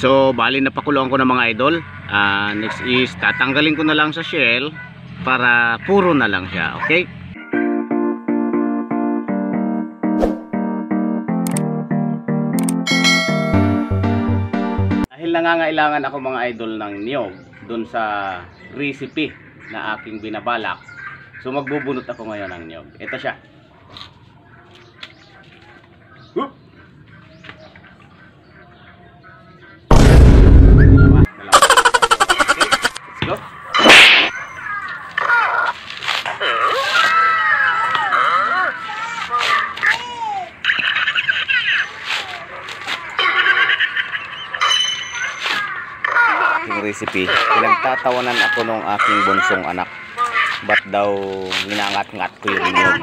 So bali napakuluan ko ng mga idol. Next is tatanggalin ko na lang sa shell para puro na lang siya. Okay? Dahil nangangailangan ako mga idol ng niyog dun sa recipe na aking binabalak, so magbubunot ako ngayon ng niyog. Ito siya. Whoop! Dalawa. Okay, let's go. Recipe, pinagtatawanan ako nung aking bunsong anak, ba't daw ninangat-ngat ko yung niyog.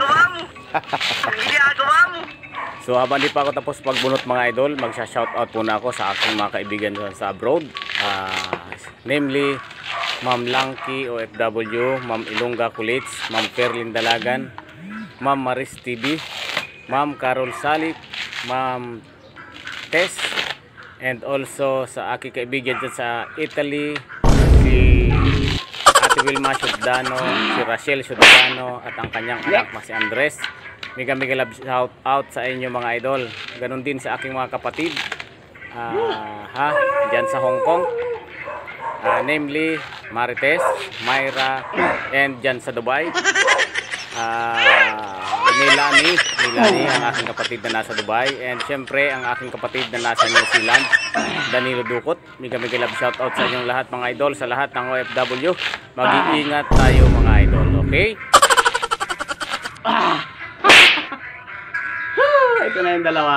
So habang di pa ako tapos pagbunot mga idol, magsha-shoutout po na ako sa aking mga kaibigan sa abroad, namely Ma'am Langki OFW, Ma'am Ilongga Kulits, Ma'am Perlin Dalagan, Ma'am Maris TV, Ma'am Carol Salik, Ma'am Tess, and also sa aking kaibigan dyan sa Italy, si Ate Wilma Ciudadano, si Rachel Ciudadano, at ang kanyang anak na si Andres. Mega love shout out sa inyo mga idol. Ganon din sa aking mga kapatid dyan sa Hong Kong, namely Marites, Myra, and dyan sa Dubai, Milani ang aking kapatid na nasa Dubai, and syempre ang aking kapatid na nasa New Zealand, Danilo Dukot. Mega love shout out sa inyong lahat mga idol, sa lahat ng OFW. Mag-iingat tayo mga idol, okay? Ito na yung dalawa.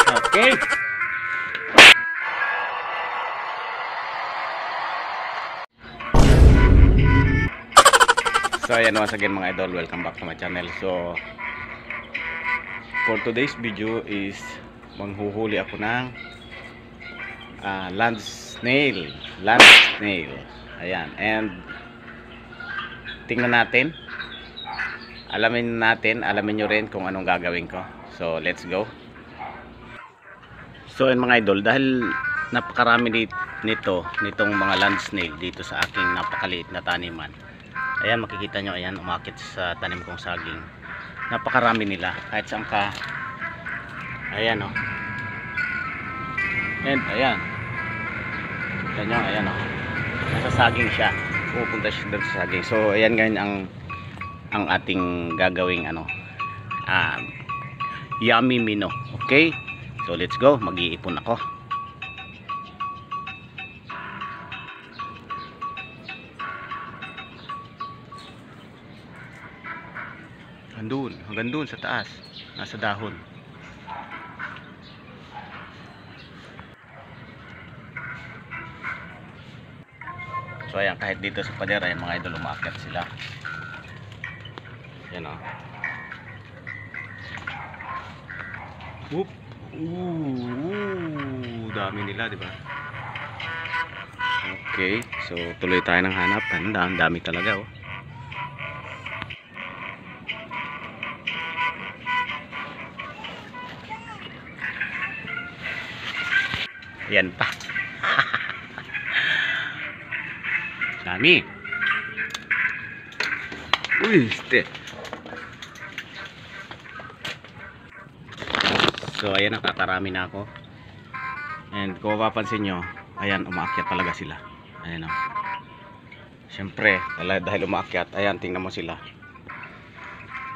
Okay. So ayan, once again mga idol, welcome back to my channel. So for today's video is manghuhuli ako ng land snail. Ayan, and tingnan natin, alamin nyo rin kung anong gagawin ko. So let's go. So ayan mga idol, dahil napakarami nitong mga land snail dito sa aking napakaliit na taniman. Ayan, makikita nyo, ayan, umakit sa tanim kong saging. Napakarami nila, kahit saan ka. Ayan, oh. And ayan, kita nyo, ayan, oh. Nasa saging siya, pupunta siya doon sa saging. So ayan, ngayon ang ating gagawing yummy mino. Okay, so let's go, mag-iipon ako. Hanggang doon sa taas, nasa dahon. So ayan, kahit dito sa pader ay mga idol, umakyat sila. Yan o. Whoop! Dami nila, di ba? Okay, so tuloy tayo ng hanap. Ang dami talaga, oh. Yan pa. Dami. Uy, ste. So ayan, nakakarami na ako. And kung mapapansin nyo, ayan, umaakyat talaga sila. Ayan, oh. Siyempre, dahil umaakyat, ayan, tingnan mo sila.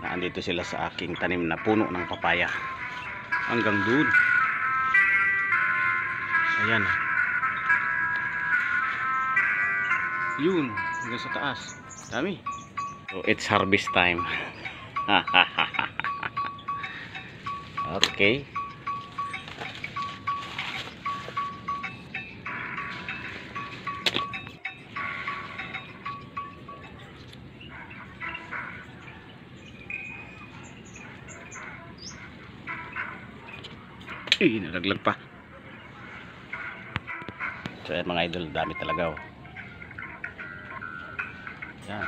Naandito sila sa aking tanim na puno ng papaya. Hanggang dun. Ayan. Yun, hanggang sa taas. Dami. So it's harvest time. Okay. Nalaglag pa. So ayan mga idol, dami talaga, oh. Yan.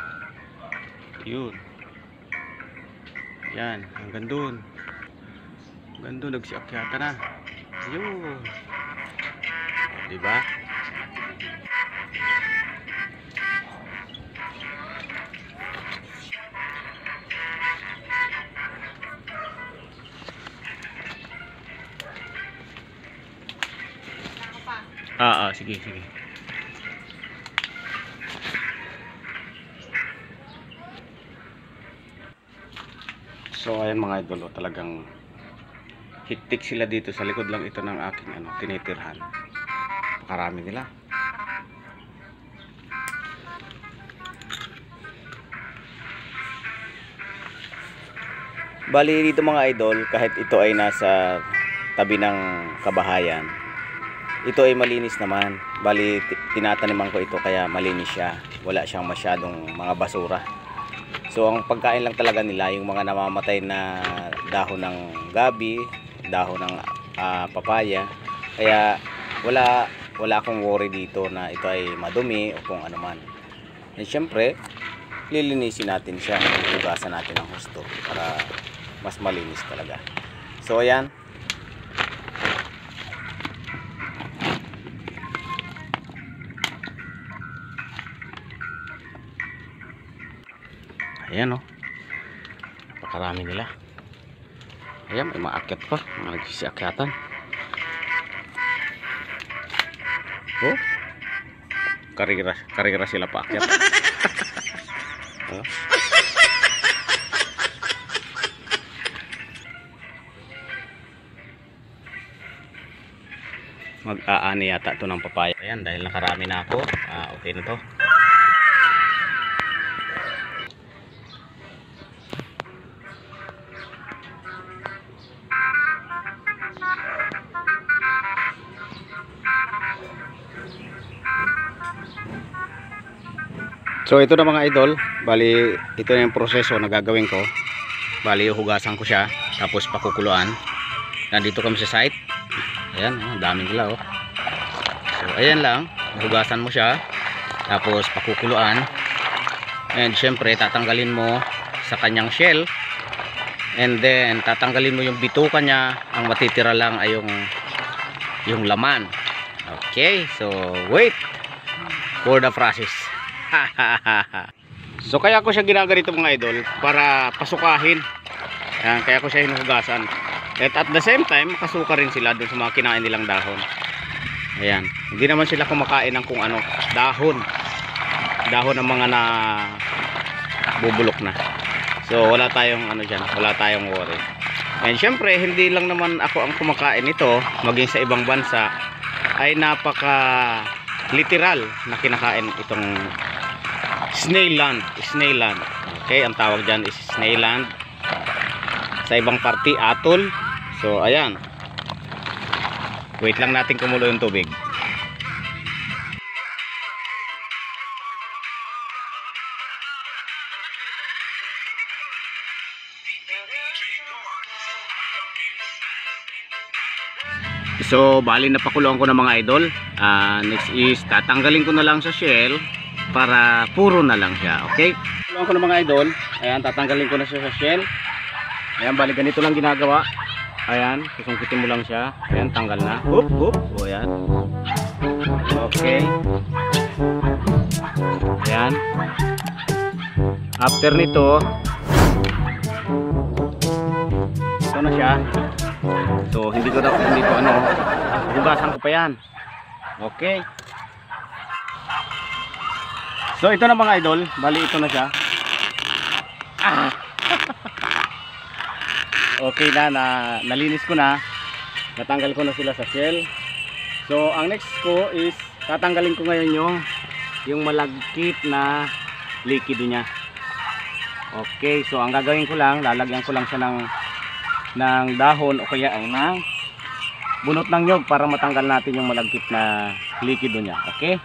Yun. Yan, hanggang dun. Ganda, nagsiakyata na. Yun. Diba? Sige, sige. So ayan mga idol, talagang hitik sila dito. Sa likod lang ito ng aking tinitirhan. Pakarami nila. Bali dito mga idol, kahit ito ay nasa tabi ng kabahayan, ito ay malinis naman. Bali tinataniman ko ito kaya malinis siya. Wala siyang masyadong mga basura. So ang pagkain lang talaga nila yung mga namamatay na dahon ng gabi, dahon ng papaya. Kaya wala akong worry dito na ito ay madumi o kung ano man. And syempre, lilinisin natin siya, hugasan natin ng husto para mas malinis talaga. So ayan. Ayan o. Napakarami nila. Ayan, may maakyat pa. Mga nagsisiakyatan. Oh. Karira sila paakyat. Oh. Mag-aani yata ito ng papaya. Ayan, dahil nakarami na ako. Okay na to. So ito na mga idol, bali ito na yung proseso na gagawin ko. Bali hugasan ko siya, tapos pakukuluan. Nandito kami sa site. Ayan, daming nila oh. So ayan lang, hugasan mo siya, tapos pakukuluan. And syempre tatanggalin mo sa kanyang shell. And then tatanggalin mo yung bituka niya. Ang matitira lang ay yung laman. Okay, so wait for the process. So kaya ko siya ginaganito mga idol para pasukahin. Ayan, kaya ko siya hinuhugasan. At the same time makasuka rin sila dun sa mga kinain nilang dahon. Ayan, hindi naman sila kumakain ng kung ano, dahon ng mga na bubulok na. So wala tayong dyan, wala tayong worry. And syempre hindi lang naman ako ang kumakain nito, maging sa ibang bansa ay napaka literal na kinakain itong snail land. Okay, ang tawag dyan is snail land. Sa ibang party, atol. So ayan, wait lang natin kumulo yung tubig. So bali napakuluan ko na mga idol. Next is tatanggalin ko na lang sa shell para puro na lang siya. Okay, pakuluan ko na mga idol. Ayan, tatanggalin ko na siya sa shell. Ayan, bali ganito lang ginagawa. Ayan, susungkitin mo lang siya. Ayan, tanggal na. Hoop, hoop. O ayan. Okay. Ayan. After nito, ito na siya. So hindi ko hugasan ko pa yan. Okay. So ito na mga idol, bali ito na siya. Okay na, nalinis ko na. Natanggal ko na sila sa shell. So ang next ko is tatanggalin ko ngayon yung malagkit na likido niya. Okay, so ang gagawin ko lang, lalagyan ko lang siya ng dahon o kaya ay ng bunot ng nyog para matanggal natin yung malagkit na likido niya. Okay?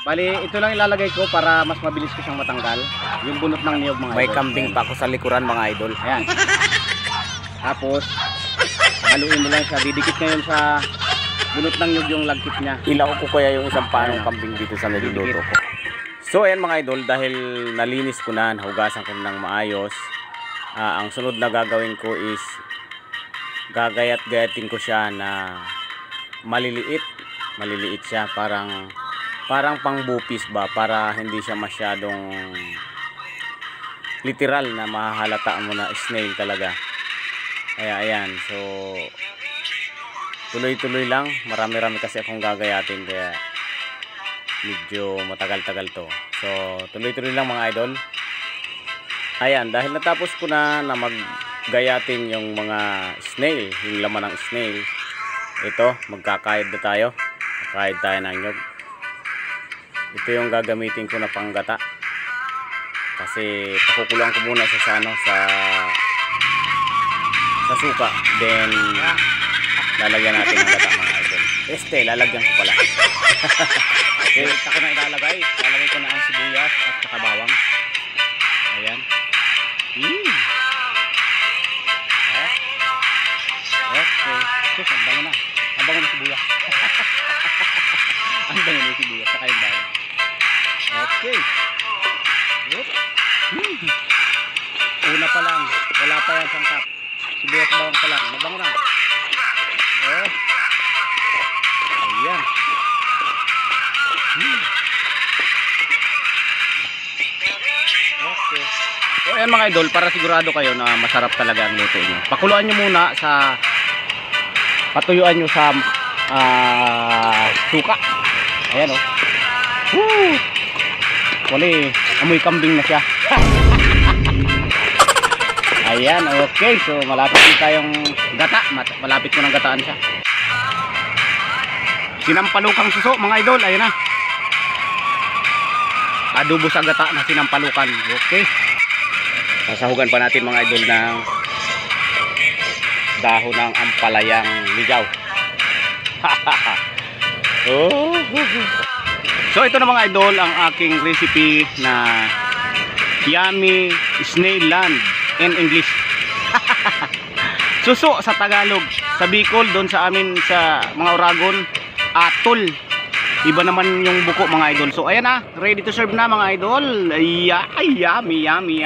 Bali, ito lang ilalagay ko para mas mabilis ko siyang matanggal. Yung bunot ng niyog mga idol. May kambing pa ako sa likuran mga idol. Ayan. Tapos, haluin mo lang siya. Didikit ngayon sa bunot ng niyog yung lagkit niya. Ilaw ko kaya yung isang paanong kambing dito sa niluluto ko. So, ayan mga idol, dahil nalinis ko na, nahugasan ko ng maayos, ang sunod na gagawin ko is gagayat-gayatin ko siya na maliliit siya, parang pang bupis ba, para hindi siya masyadong literal na mahahalata mo na snail talaga. Kaya ayan, so tuloy-tuloy lang, marami-rami kasi akong gagayatin, kaya medyo matagal-tagal to. So tuloy-tuloy lang mga idol. Ayan, dahil natapos ko na maggayatin yung mga snail, yung laman ng snail, ito, magkakayod na tayo. Kakayod tayo ng nyog. Ito yung gagamitin ko na panggata. Kasi pakukulang ko muna siya sa ano, sa suka. Then lalagyan natin ng gata mga idol. Lalagyan ko pala. Okay, ito ko na ilalagay. Lalagay ko na ang sibuyas at saka bawang. Ayan. Okay. Sus, ang bango na. Ang bango na sibuyas. Ang bango na sibuyas. Saka yung bawang. Okay. Una pa lang. Wala pa yan sangkap. Sibuyas bawang pa lang. Mabango na. Ayan. Okay. So ayan mga idol, para sigurado kayo na masarap talaga ang luto nyo, pakuluan nyo muna patuyuan nyo sa suka. Ayan o. Wali, amoy kambing na siya. Ayan, okay. So malapit din tayong gata. Malapit ko ng gataan siya. Sinampalukang suso mga idol. Ayan na. Adobo sa gata na sinampalukan. Okay. Sasahugan pa natin mga idol ng dahon ng ampalayang ligaw. So ito na mga idol ang aking recipe na yummy snail land in English. Suso sa Tagalog, sa Bicol, doon sa amin sa mga Oragon, atol. Iba naman yung buko mga idol. So ayan na, ready to serve na mga idol. Yummy.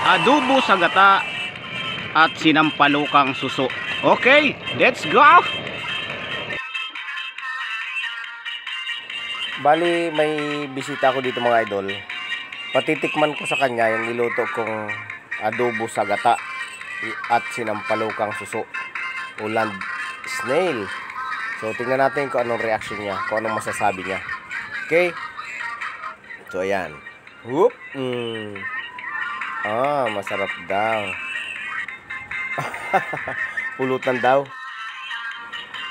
Adobo sa gata at sinampalukang suso. Okay, let's go. Bali, may bisita ako dito mga idol. Patitikman ko sa kanya yung niluto kong adobo sa gata at sinampalukang suso o land snail. So tingnan natin kung anong reaction niya, kung anong masasabi niya. Okay. So ayan. Whoop. Masarap daw. Pulutan daw.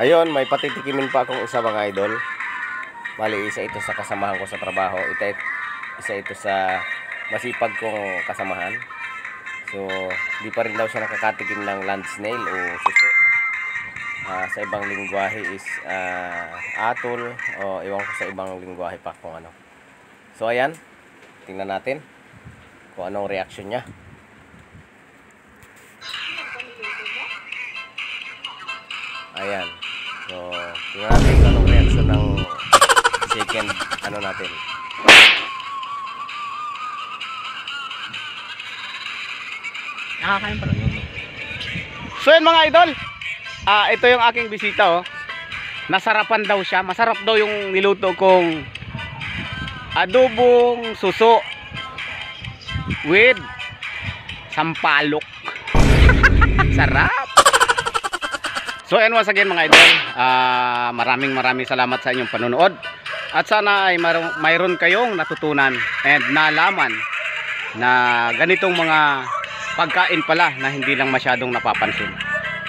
Ayun, may patitikimin pa akong isa mga idol. Bali, isa ito sa kasamahan ko sa trabaho. Isa ito sa masipag kong kasamahan. So di pa rin daw siya nakakatikim ng land snail o suso. Sa ibang lingwahe is atol, o iwan ko sa ibang lingwahe pa kung ano. So ayan, tingnan natin kung anong reaction niya. Ayan, so tingnan natin kung anong reaction ng second ano natin. Nakakain pala. So yun mga idol, ito yung aking bisita oh. Nasarapan daw siya. Masarap daw yung niluto kong adobong suso with sampalok. Sarap. So and once again mga idol, maraming salamat sa inyong panonood. At sana ay mayroon kayong natutunan and nalaman na ganitong mga pagkain pala na hindi lang masyadong napapansin.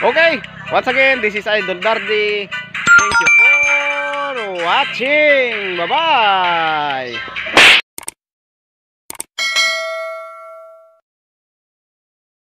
Okay, once again, this is Idol Dardy. Thank you for watching. Bye-bye.